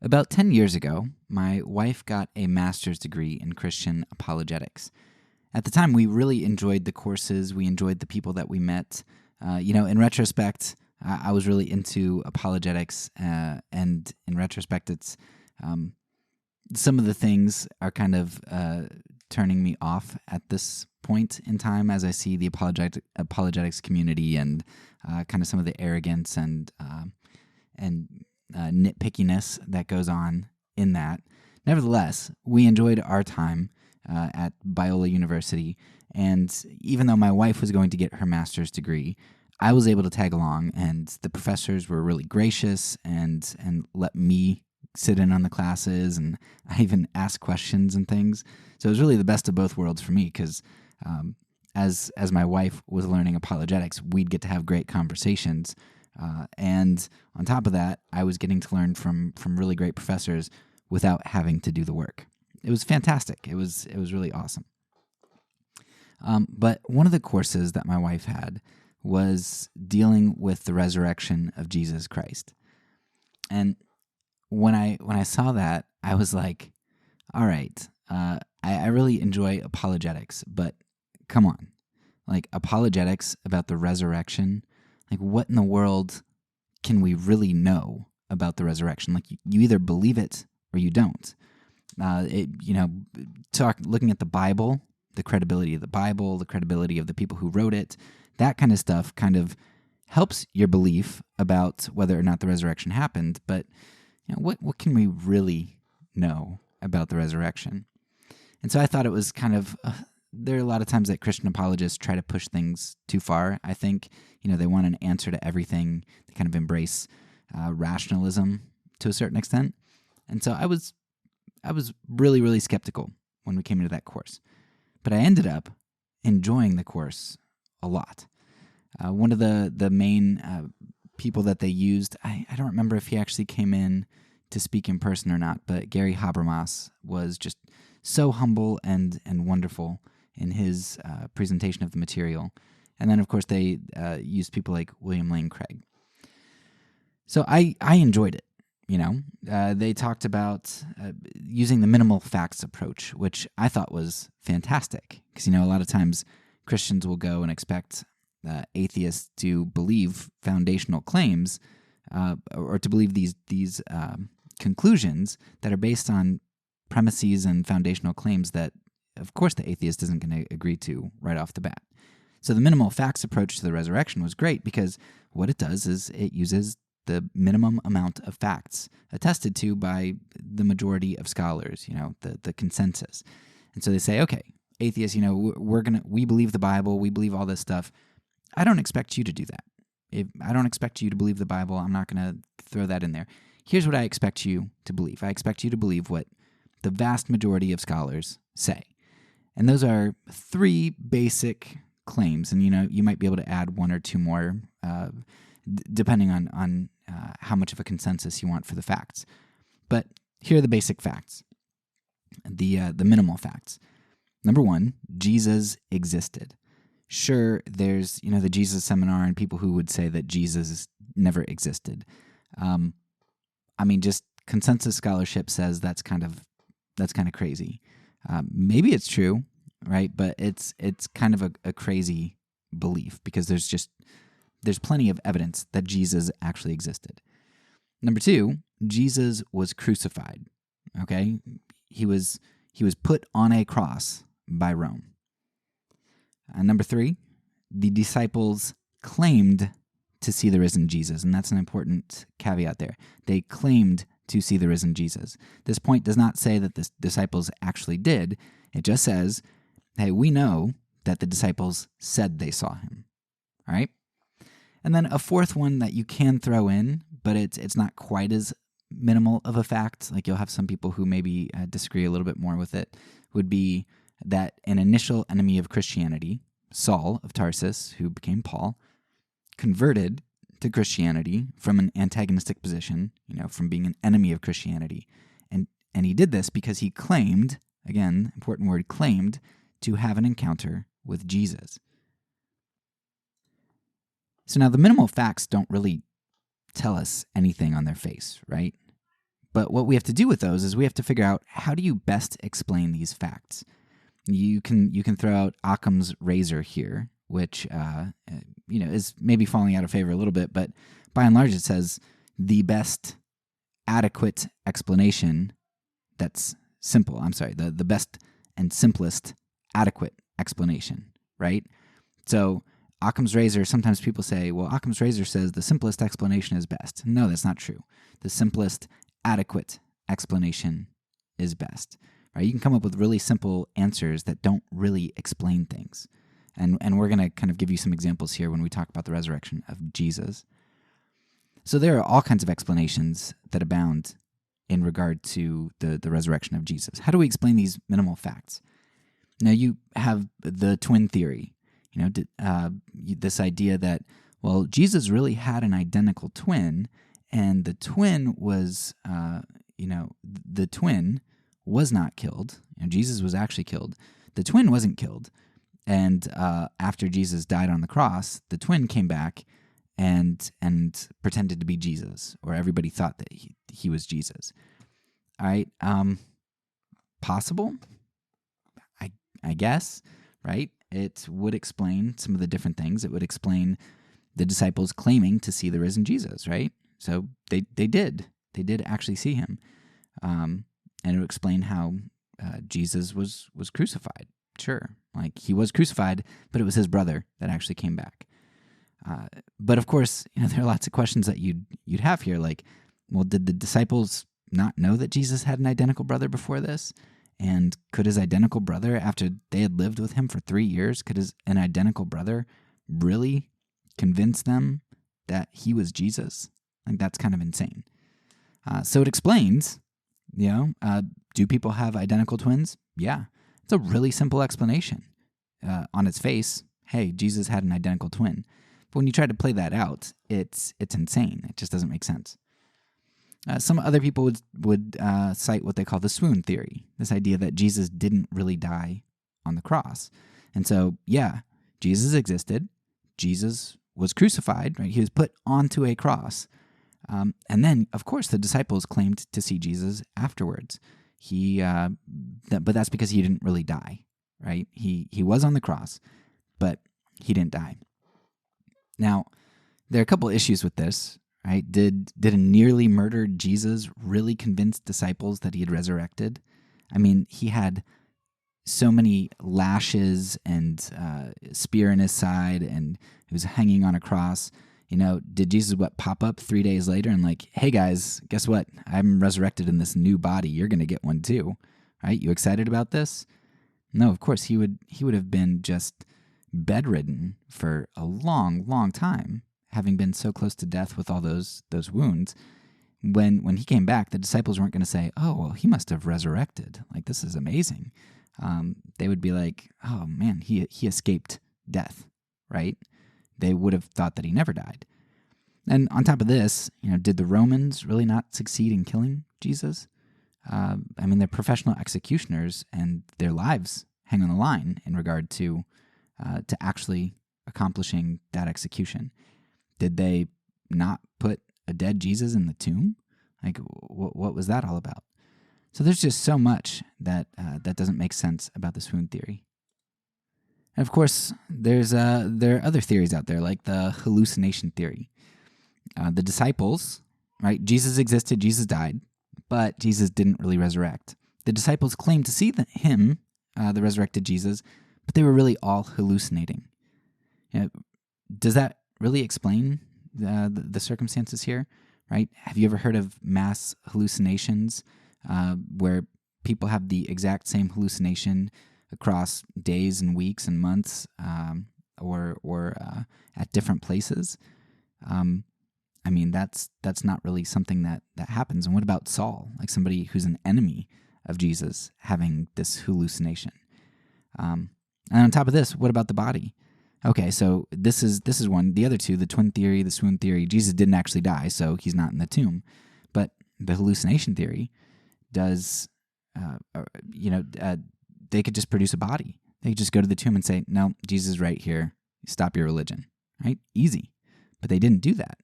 About 10 years ago, my wife got a master's degree in Christian apologetics. At the time, we really enjoyed the courses. We enjoyed the people that we met. In retrospect, I was really into apologetics, and in retrospect, it's some of the things are kind of turning me off at this point in time as I see the apologetics community and kind of some of the arrogance and nitpickiness that goes on in that. Nevertheless, we enjoyed our time at Biola University, and even though my wife was going to get her master's degree, I was able to tag along, and the professors were really gracious and let me sit in on the classes, and I even asked questions and things. So it was really the best of both worlds for me because as my wife was learning apologetics, we'd get to have great conversations. And on top of that, I was getting to learn from really great professors without having to do the work. It was fantastic. It was really awesome. But one of the courses that my wife had was dealing with the resurrection of Jesus Christ. And when I saw that, I was like, all right, I really enjoy apologetics, but come on. Like, apologetics about the resurrection, like, what in the world can we really know about the resurrection? Like, you either believe it or you don't. Looking at the Bible, the credibility of the Bible, the credibility of the people who wrote it, that kind of stuff kind of helps your belief about whether or not the resurrection happened. But what can we really know about the resurrection? And so I thought it was kind of there are a lot of times that Christian apologists try to push things too far. I think they want an answer to everything. They kind of embrace rationalism to a certain extent. And so I was really, really skeptical when we came into that course. But I ended up enjoying the course a lot. One of the main people that they used, I don't remember if he actually came in to speak in person or not, but Gary Habermas was just so humble and wonderful in his presentation of the material. And then, of course, they used people like William Lane Craig. So I enjoyed it. They talked about using the minimal facts approach, which I thought was fantastic. Because, a lot of times Christians will go and expect atheists to believe foundational claims or to believe these conclusions that are based on premises and foundational claims that, of course, the atheist isn't going to agree to right off the bat. So the minimal facts approach to the resurrection was great because what it does is it uses the minimum amount of facts attested to by the majority of scholars, the consensus. And so they say, okay, atheists, we believe the Bible, we believe all this stuff. I don't expect you to do that. If I don't expect you to believe the Bible, I'm not going to throw that in there. Here's what I expect you to believe. I expect you to believe what the vast majority of scholars say. And those are three basic claims. And, you might be able to add one or two more depending on how much of a consensus you want for the facts. But here are the basic facts, the minimal facts. Number one, Jesus existed. Sure, there's the Jesus Seminar and people who would say that Jesus never existed. Just consensus scholarship says that's kind of crazy. Maybe it's true, right? But it's kind of a crazy belief because there's plenty of evidence that Jesus actually existed. Number two, Jesus was crucified. Okay, he was put on a cross by Rome. Number three, the disciples claimed to see the risen Jesus, and that's an important caveat there. They claimed to see the risen Jesus. This point does not say that the disciples actually did. It just says, hey, we know that the disciples said they saw him. All right? And then a fourth one that you can throw in, but it's not quite as minimal of a fact, like you'll have some people who maybe disagree a little bit more with it, would be that an initial enemy of Christianity, Saul of Tarsus, who became Paul, converted to Christianity from an antagonistic position, from being an enemy of Christianity. And he did this because he claimed, again, important word, claimed to have an encounter with Jesus. So now the minimal facts don't really tell us anything on their face, right? But what we have to do with those is we have to figure out, how do you best explain these facts? You can throw out Occam's razor here, which is maybe falling out of favor a little bit, but by and large it says the best adequate explanation that's simple. I'm sorry, the best and simplest adequate explanation, right? So Occam's razor, sometimes people say, well, Occam's razor says the simplest explanation is best. No, that's not true. The simplest adequate explanation is best. Right? You can come up with really simple answers that don't really explain things. And we're going to kind of give you some examples here when we talk about the resurrection of Jesus. So there are all kinds of explanations that abound in regard to the resurrection of Jesus. How do we explain these minimal facts? Now, you have the twin theory. This idea that, well, Jesus really had an identical twin, and the twin was, the twin was not killed. Jesus was actually killed. The twin wasn't killed. And after Jesus died on the cross, the twin came back and pretended to be Jesus, or everybody thought that he was Jesus. All right. Possible? I guess, right? It would explain some of the different things. It would explain the disciples claiming to see the risen Jesus, right? So they did. They did actually see him. And it would explain how Jesus was crucified. Sure, like he was crucified, but it was his brother that actually came back. But of course, there are lots of questions that you'd have here, like, well, did the disciples not know that Jesus had an identical brother before this? And could his identical brother, after they had lived with him for 3 years, could an identical brother really convince them that he was Jesus? Like, that's kind of insane. So it explains, do people have identical twins? Yeah. It's a really simple explanation. On its face, hey, Jesus had an identical twin. But when you try to play that out, it's insane. It just doesn't make sense. Some other people would cite what they call the swoon theory, this idea that Jesus didn't really die on the cross. And so, yeah, Jesus existed. Jesus was crucified, right? He was put onto a cross. And then, of course, the disciples claimed to see Jesus afterwards. But that's because he didn't really die, right? He was on the cross, but he didn't die. Now, there are a couple issues with this, right? Did a nearly murdered Jesus really convince disciples that he had resurrected? I mean, he had so many lashes and spear in his side, and he was hanging on a cross. Did Jesus pop up 3 days later and like, hey guys, guess what? I'm resurrected in this new body. You're going to get one too, right? You excited about this? No, of course he would have been just bedridden for a long, long time, having been so close to death with all those wounds. When he came back, the disciples weren't going to say, oh, well, he must have resurrected. Like, this is amazing. They would be like, oh man, he escaped death, right? They would have thought that he never died. And on top of this, did the Romans really not succeed in killing Jesus? They're professional executioners, and their lives hang on the line in regard to actually accomplishing that execution. Did they not put a dead Jesus in the tomb? Like, what was that all about? So there's just so much that doesn't make sense about the swoon theory. And of course, there are other theories out there, like the hallucination theory. The disciples, right? Jesus existed, Jesus died, but Jesus didn't really resurrect. The disciples claimed to see him, the resurrected Jesus, but they were really all hallucinating. Does that really explain the circumstances here, right? Have you ever heard of mass hallucinations where people have the exact same hallucination across days and weeks and months, or at different places? That's not really something that happens. And what about Saul, like somebody who's an enemy of Jesus having this hallucination? And on top of this, what about the body? Okay, so this is one. The other two, the twin theory, the swoon theory, Jesus didn't actually die, so he's not in the tomb. But the hallucination theory does, they could just produce a body. They could just go to the tomb and say, no, Jesus is right here. Stop your religion, right? Easy. But they didn't do that.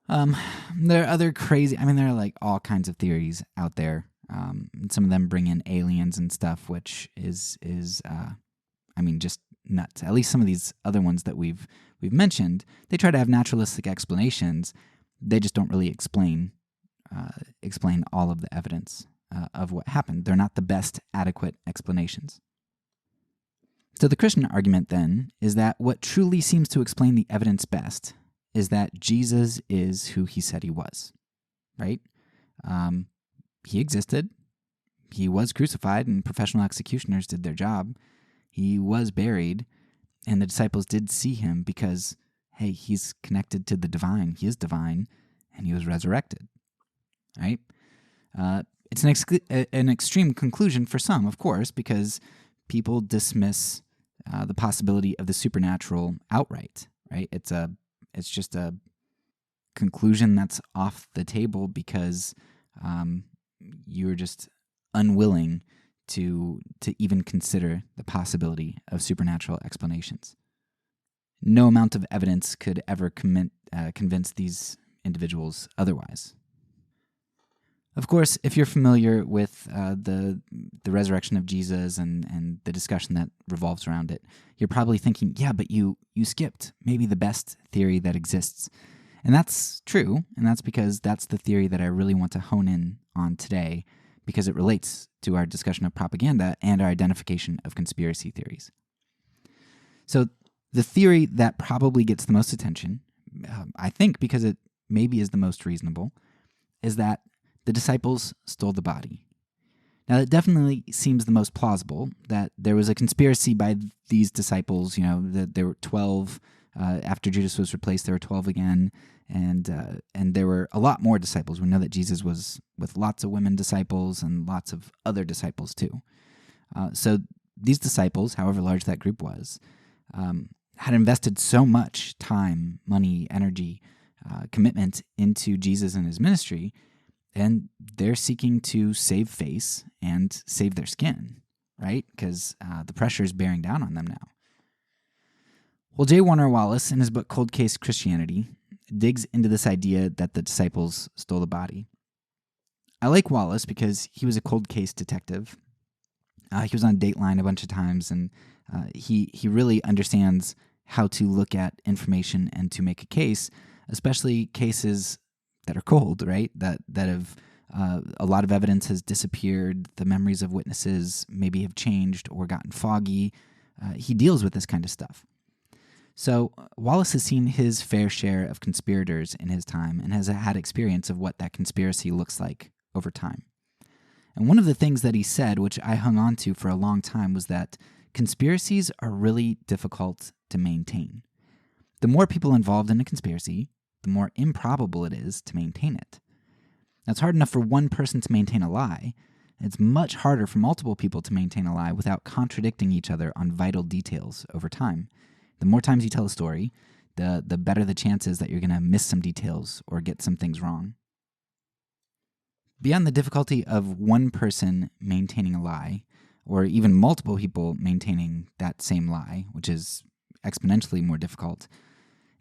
Um, there are other crazy, there are like all kinds of theories out there. And some of them bring in aliens and stuff, which is just nuts. At least some of these other ones that we've mentioned, they try to have naturalistic explanations. They just don't really explain all of the evidence of what happened. They're not the best adequate explanations. So the Christian argument then is that what truly seems to explain the evidence best is that Jesus is who he said he was, right? He existed. He was crucified, and professional executioners did their job. He was buried, and the disciples did see him because, hey, he's connected to the divine. He is divine, and he was resurrected, right? It's an extreme conclusion for some, of course, because people dismiss the possibility of the supernatural outright, right? It's just a conclusion that's off the table because you're just unwilling to even consider the possibility of supernatural explanations. No amount of evidence could ever convince these individuals otherwise. Of course, if you're familiar with the resurrection of Jesus and the discussion that revolves around it, you're probably thinking, yeah, but you skipped maybe the best theory that exists. And that's true, and that's because that's the theory that I really want to hone in on today, because it relates to our discussion of propaganda and our identification of conspiracy theories. So the theory that probably gets the most attention, I think because it maybe is the most reasonable, is that the disciples stole the body. Now, it definitely seems the most plausible that there was a conspiracy by these disciples, that there were 12. After Judas was replaced, there were 12 again, and there were a lot more disciples. We know that Jesus was with lots of women disciples and lots of other disciples too. So these disciples, however large that group was, had invested so much time, money, energy, commitment into Jesus and his ministry, and they're seeking to save face and save their skin, right? Because the pressure is bearing down on them now. Well, J. Warner Wallace, in his book Cold Case Christianity, digs into this idea that the disciples stole the body. I like Wallace because he was a cold case detective. He was on Dateline a bunch of times, and he really understands how to look at information and to make a case, especially cases that are cold, right? That have a lot of evidence has disappeared. The memories of witnesses maybe have changed or gotten foggy. He deals with this kind of stuff. So Wallace has seen his fair share of conspirators in his time and has had experience of what that conspiracy looks like over time. And one of the things that he said, which I hung on to for a long time, was that conspiracies are really difficult to maintain. The more people involved in a conspiracy, the more improbable it is to maintain it. Now, it's hard enough for one person to maintain a lie. It's much harder for multiple people to maintain a lie without contradicting each other on vital details over time. The more times you tell a story, the better the chances that you're going to miss some details or get some things wrong. Beyond the difficulty of one person maintaining a lie, or even multiple people maintaining that same lie, which is exponentially more difficult,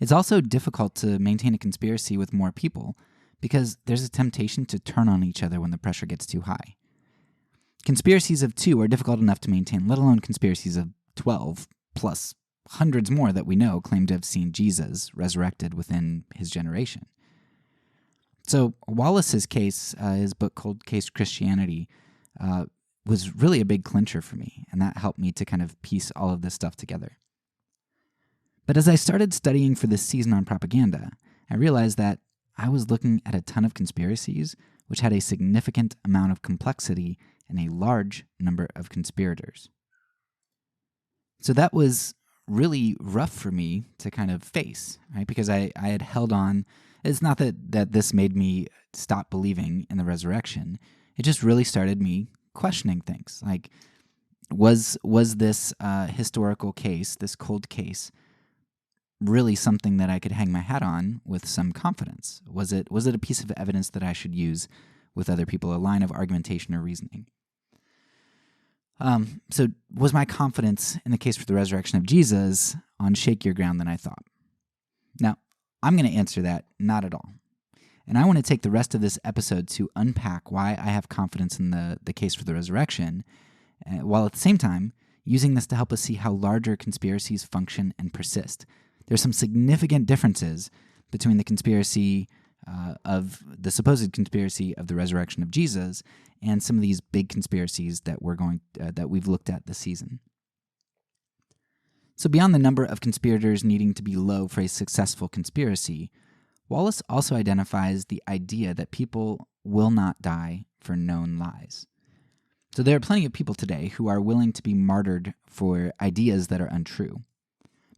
it's also difficult to maintain a conspiracy with more people because there's a temptation to turn on each other when the pressure gets too high. Conspiracies of 2 are difficult enough to maintain, let alone conspiracies of 12, plus hundreds more that we know claim to have seen Jesus resurrected within his generation. So Wallace's case, his book Cold Case Christianity, was really a big clincher for me, and that helped me to kind of piece all of this stuff together. But as I started studying for this season on propaganda, I realized that I was looking at a ton of conspiracies which had a significant amount of complexity and a large number of conspirators. So that was really rough for me to kind of face, right? Because I had held on. It's not that this made me stop believing in the resurrection. It just really started me questioning things. Like, was this historical case, this cold case, really something that I could hang my hat on with some confidence? Was it a piece of evidence that I should use with other people, a line of argumentation or reasoning? So was my confidence in the case for the resurrection of Jesus on shakier ground than I thought? Now, I'm going to answer that not at all. And I want to take the rest of this episode to unpack why I have confidence in the case for the resurrection, while at the same time using this to help us see how larger conspiracies function and persist. There's some significant differences between the conspiracy of the supposed conspiracy of the resurrection of Jesus and some of these big conspiracies that we've looked at this season. So beyond the number of conspirators needing to be low for a successful conspiracy, Wallace also identifies the idea that people will not die for known lies. So there are plenty of people today who are willing to be martyred for ideas that are untrue.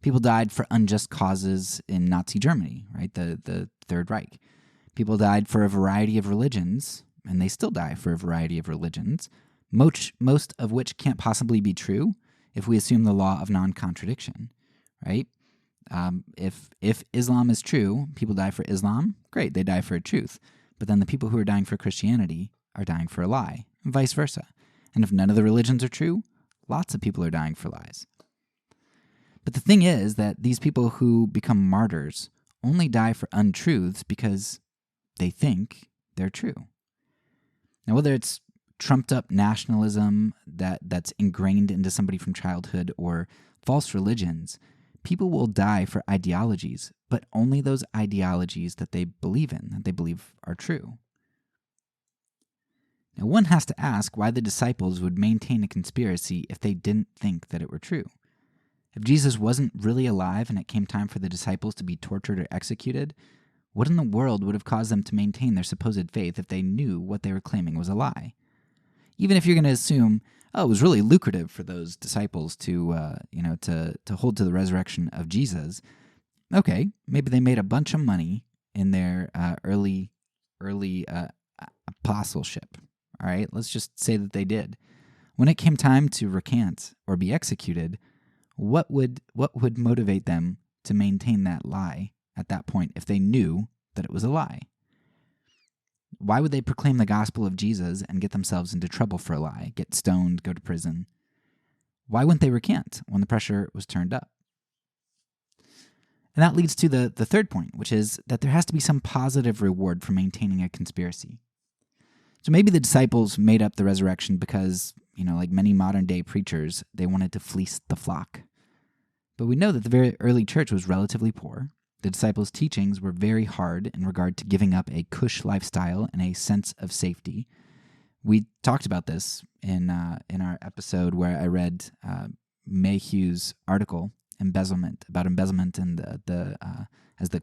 People died for unjust causes in Nazi Germany, right? The Third Reich. People died for a variety of religions, and they still die for a variety of religions, most of which can't possibly be true if we assume the law of non-contradiction, right? If Islam is true, people die for Islam, great, they die for a truth. But then the people who are dying for Christianity are dying for a lie, and vice versa. And if none of the religions are true, lots of people are dying for lies. But the thing is that these people who become martyrs only die for untruths because they think they're true. Now, whether it's trumped up nationalism that's ingrained into somebody from childhood or false religions, people will die for ideologies, but only those ideologies that they believe in, that they believe are true. Now, one has to ask why the disciples would maintain a conspiracy if they didn't think that it were true. If Jesus wasn't really alive and it came time for the disciples to be tortured or executed, what in the world would have caused them to maintain their supposed faith if they knew what they were claiming was a lie? Even if you're going to assume, it was really lucrative for those disciples to hold to the resurrection of Jesus, okay, maybe they made a bunch of money in their early apostleship. All right, let's just say that they did. When it came time to recant or be executed, what would motivate them to maintain that lie at that point if they knew that it was a lie? Why would they proclaim the gospel of Jesus and get themselves into trouble for a lie, get stoned, go to prison? Why wouldn't they recant when the pressure was turned up? And that leads to the third point, which is that there has to be some positive reward for maintaining a conspiracy. So maybe the disciples made up the resurrection because, like many modern-day preachers, they wanted to fleece the flock. But we know that the very early church was relatively poor. The disciples' teachings were very hard in regard to giving up a cush lifestyle and a sense of safety. We talked about this in our episode where I read Mayhew's article, about embezzlement and as the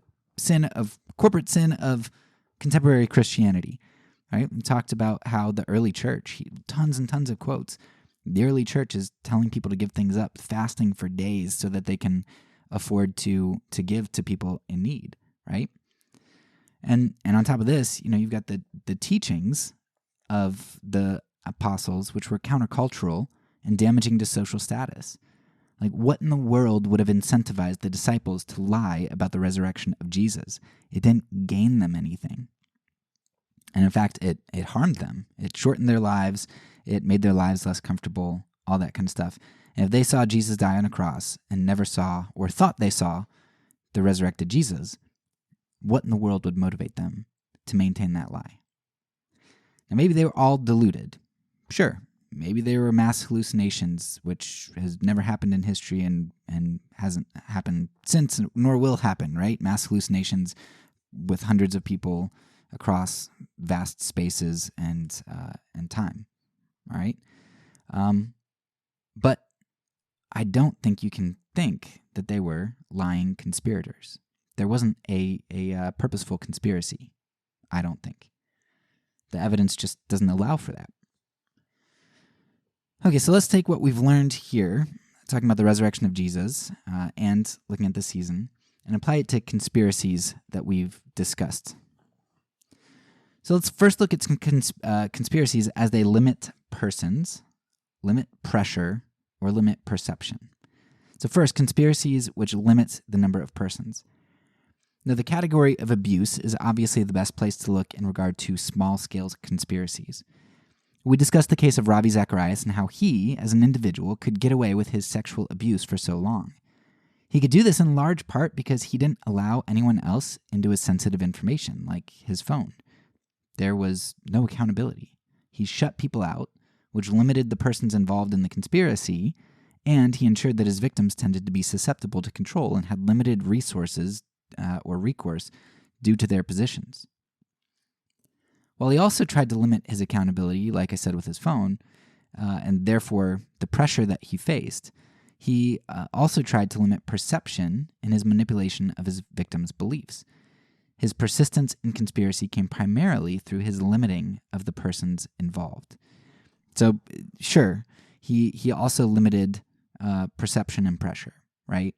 corporate sin of contemporary Christianity. Right? We talked about how the early church, tons and tons of quotes. The early church is telling people to give things up, fasting for days so that they can afford to give to people in need, right? And on top of this, you've got the teachings of the apostles, which were countercultural and damaging to social status. Like, what in the world would have incentivized the disciples to lie about the resurrection of Jesus? It didn't gain them anything. And in fact, it harmed them. It shortened their lives. It made their lives less comfortable, all that kind of stuff. And if they saw Jesus die on a cross and never saw or thought they saw the resurrected Jesus, what in the world would motivate them to maintain that lie? Now, maybe they were all deluded. Sure, maybe they were mass hallucinations, which has never happened in history and hasn't happened since, nor will happen, right? Mass hallucinations with hundreds of people across vast spaces and time, all right? But I don't think you can think that they were lying conspirators. There wasn't a purposeful conspiracy, I don't think. The evidence just doesn't allow for that. Okay, so let's take what we've learned here, talking about the resurrection of Jesus and looking at this season, and apply it to conspiracies that we've discussed. So let's first look at some conspiracies as they limit persons, limit pressure, or limit perception. So first, conspiracies which limit the number of persons. Now, the category of abuse is obviously the best place to look in regard to small-scale conspiracies. We discussed the case of Ravi Zacharias and how he, as an individual, could get away with his sexual abuse for so long. He could do this in large part because he didn't allow anyone else into his sensitive information, like his phone. There was no accountability. He shut people out, which limited the persons involved in the conspiracy, and he ensured that his victims tended to be susceptible to control and had limited resources or recourse due to their positions. While he also tried to limit his accountability, like I said, with his phone, and therefore the pressure that he faced, he also tried to limit perception in his manipulation of his victims' beliefs. His persistence in conspiracy came primarily through his limiting of the persons involved. So, sure, he also limited perception and pressure, right,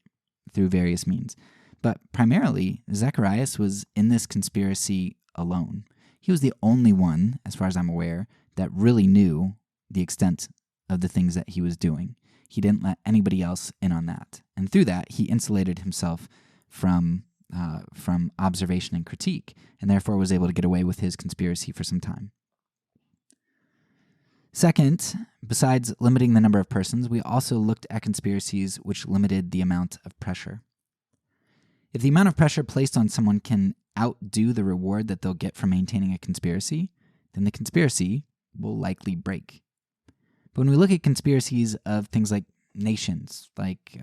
through various means. But primarily, Zacharias was in this conspiracy alone. He was the only one, as far as I'm aware, that really knew the extent of the things that he was doing. He didn't let anybody else in on that. And through that, he insulated himself from observation and critique, and therefore was able to get away with his conspiracy for some time. Second, besides limiting the number of persons, we also looked at conspiracies which limited the amount of pressure. If the amount of pressure placed on someone can outdo the reward that they'll get from maintaining a conspiracy, then the conspiracy will likely break. But when we look at conspiracies of things like nations, like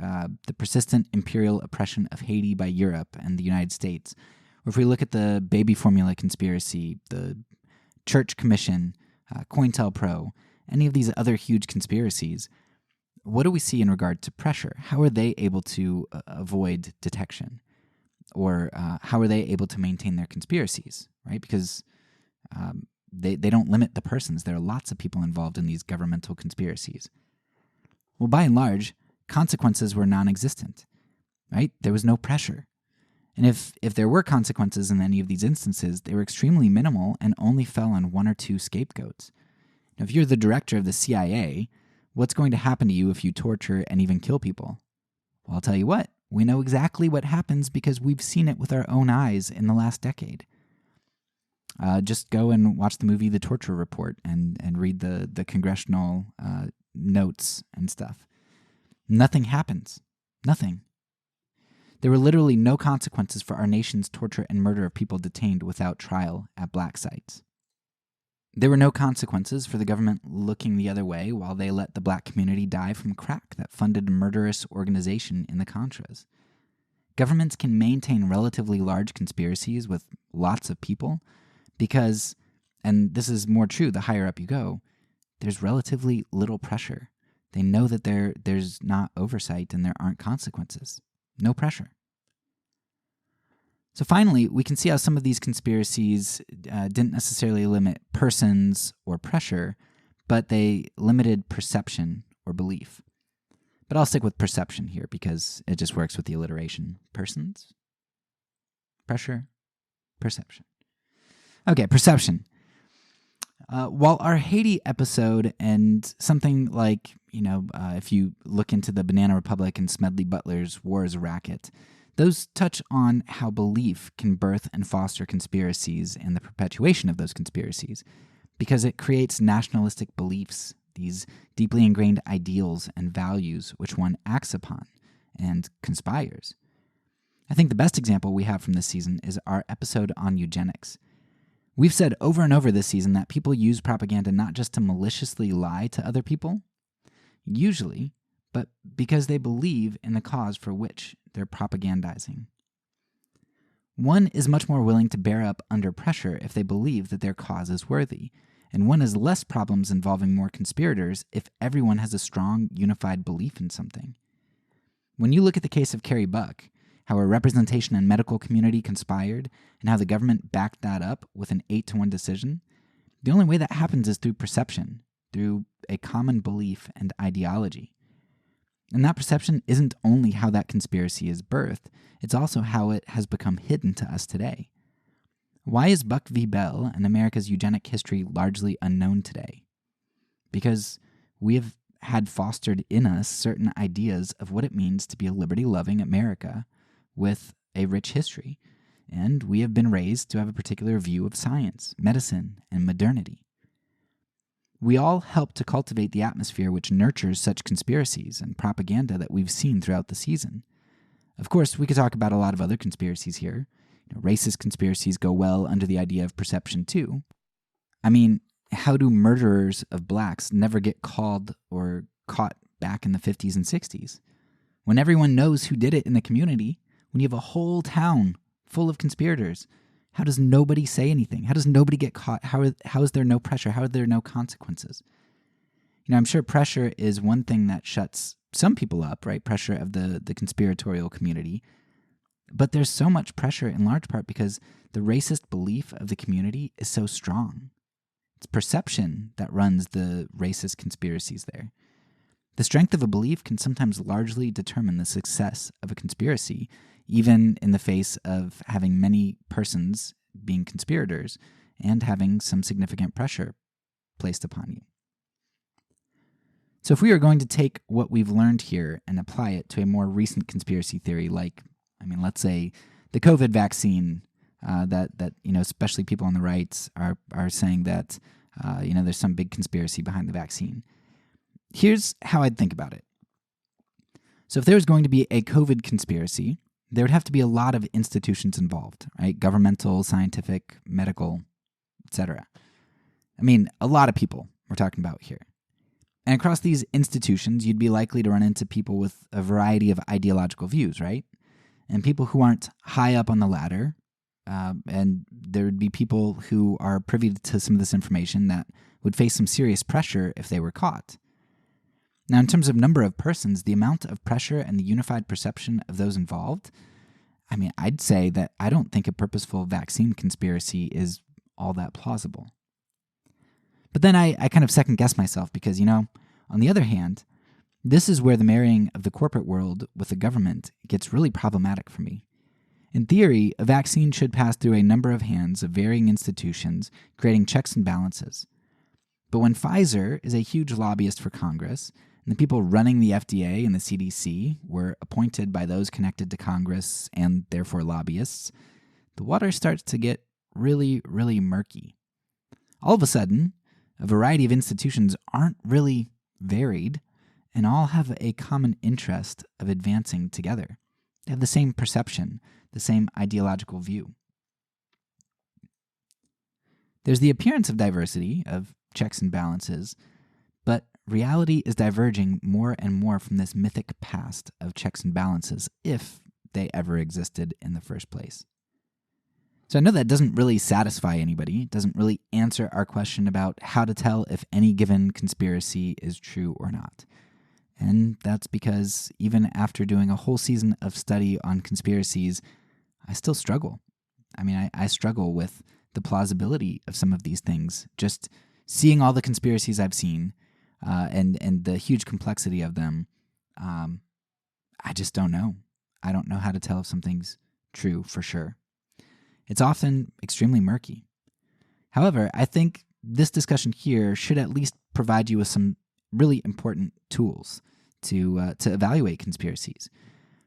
the persistent imperial oppression of Haiti by Europe and the United States, or if we look at the baby formula conspiracy, the Church Commission, COINTELPRO, any of these other huge conspiracies, what do we see in regard to pressure? How are they able to avoid detection? Or how are they able to maintain their conspiracies, right? Because they don't limit the persons. There are lots of people involved in these governmental conspiracies. Well, by and large, consequences were non-existent, right? There was no pressure. And if there were consequences in any of these instances, they were extremely minimal and only fell on one or two scapegoats. Now, if you're the director of the CIA, what's going to happen to you if you torture and even kill people? Well, I'll tell you what, we know exactly what happens because we've seen it with our own eyes in the last decade. Just go and watch the movie The Torture Report and read the congressional notes and stuff. Nothing happens. Nothing. There were literally no consequences for our nation's torture and murder of people detained without trial at black sites. There were no consequences for the government looking the other way while they let the black community die from crack that funded a murderous organization in the Contras. Governments can maintain relatively large conspiracies with lots of people because, and this is more true the higher up you go, there's relatively little pressure. They know that there's not oversight and there aren't consequences. No pressure. So finally, we can see how some of these conspiracies didn't necessarily limit persons or pressure, but they limited perception or belief. But I'll stick with perception here because it just works with the alliteration. Persons, pressure, perception. Okay, perception. While our Haiti episode and something like, if you look into the Banana Republic and Smedley Butler's War is a Racket, those touch on how belief can birth and foster conspiracies and the perpetuation of those conspiracies, because it creates nationalistic beliefs, these deeply ingrained ideals and values which one acts upon and conspires. I think the best example we have from this season is our episode on eugenics. We've said over and over this season that people use propaganda not just to maliciously lie to other people, usually, but because they believe in the cause for which they're propagandizing. One is much more willing to bear up under pressure if they believe that their cause is worthy, and one has less problems involving more conspirators if everyone has a strong, unified belief in something. When you look at the case of Carrie Buck, how her representation and medical community conspired, and how the government backed that up with an 8-1 decision, the only way that happens is through perception, through a common belief and ideology. And that perception isn't only how that conspiracy is birthed, it's also how it has become hidden to us today. Why is Buck v. Bell and America's eugenic history largely unknown today? Because we have had fostered in us certain ideas of what it means to be a liberty-loving America with a rich history, and we have been raised to have a particular view of science, medicine, and modernity. We all help to cultivate the atmosphere which nurtures such conspiracies and propaganda that we've seen throughout the season. Of course, we could talk about a lot of other conspiracies here. Racist conspiracies go well under the idea of perception too. I mean, how do murderers of blacks never get called or caught back in the 50s and 60s? When everyone knows who did it in the community, when you have a whole town full of conspirators, how does nobody say anything? How does nobody get caught? How is there no pressure? How are there no consequences? I'm sure pressure is one thing that shuts some people up, right? Pressure of the conspiratorial community. But there's so much pressure in large part because the racist belief of the community is so strong. It's perception that runs the racist conspiracies there. The strength of a belief can sometimes largely determine the success of a conspiracy, even in the face of having many persons being conspirators and having some significant pressure placed upon you. So if we are going to take what we've learned here and apply it to a more recent conspiracy theory, let's say the COVID vaccine, that especially people on the right are saying that there's some big conspiracy behind the vaccine. Here's how I'd think about it. So if there was going to be a COVID conspiracy, there would have to be a lot of institutions involved, right? Governmental, scientific, medical, etc. A lot of people we're talking about here. And across these institutions, you'd be likely to run into people with a variety of ideological views, right? And people who aren't high up on the ladder, and there would be people who are privy to some of this information that would face some serious pressure if they were caught. Now, in terms of number of persons, the amount of pressure and the unified perception of those involved, I'd say that I don't think a purposeful vaccine conspiracy is all that plausible. But then I kind of second-guess myself because, on the other hand, this is where the marrying of the corporate world with the government gets really problematic for me. In theory, a vaccine should pass through a number of hands of varying institutions, creating checks and balances. But when Pfizer is a huge lobbyist for Congress, and the people running the FDA and the CDC were appointed by those connected to Congress and therefore lobbyists, the water starts to get really, really murky. All of a sudden, a variety of institutions aren't really varied and all have a common interest of advancing together. They have the same perception, the same ideological view. There's the appearance of diversity, of checks and balances, but reality is diverging more and more from this mythic past of checks and balances, if they ever existed in the first place. So I know that doesn't really satisfy anybody. It doesn't really answer our question about how to tell if any given conspiracy is true or not. And that's because even after doing a whole season of study on conspiracies, I still struggle. I struggle with the plausibility of some of these things. Just seeing all the conspiracies I've seen and the huge complexity of them, I just don't know. I don't know how to tell if something's true for sure. It's often extremely murky. However, I think this discussion here should at least provide you with some really important tools to evaluate conspiracies,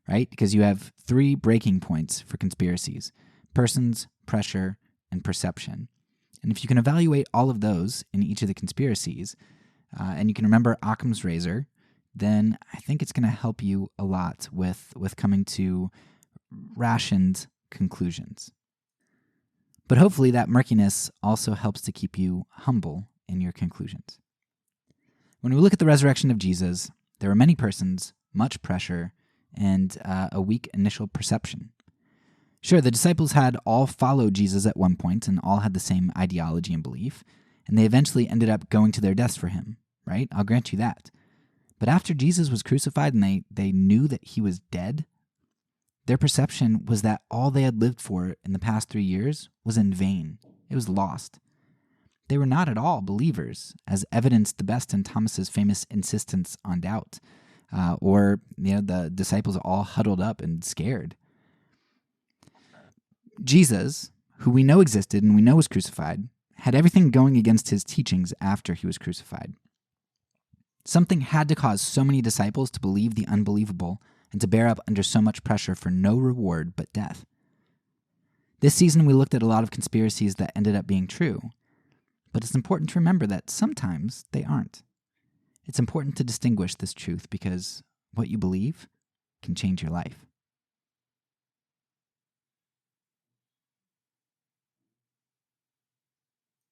right? Because you have 3 breaking points for conspiracies: persons, pressure, and perception. And if you can evaluate all of those in each of the conspiracies, and you can remember Occam's razor, then I think it's going to help you a lot with coming to rationed conclusions. But hopefully that murkiness also helps to keep you humble in your conclusions. When we look at the resurrection of Jesus, there were many persons, much pressure, and a weak initial perception. Sure, the disciples had all followed Jesus at one point and all had the same ideology and belief, and they eventually ended up going to their deaths for him, right? I'll grant you that. But after Jesus was crucified and they knew that he was dead, their perception was that all they had lived for in the past 3 years was in vain. It was lost. They were not at all believers, as evidenced the best in Thomas's famous insistence on doubt, or the disciples all huddled up and scared. Jesus, who we know existed and we know was crucified, had everything going against his teachings after he was crucified. Something had to cause so many disciples to believe the unbelievable and to bear up under so much pressure for no reward but death. This season we looked at a lot of conspiracies that ended up being true, but it's important to remember that sometimes they aren't. It's important to distinguish this truth because what you believe can change your life.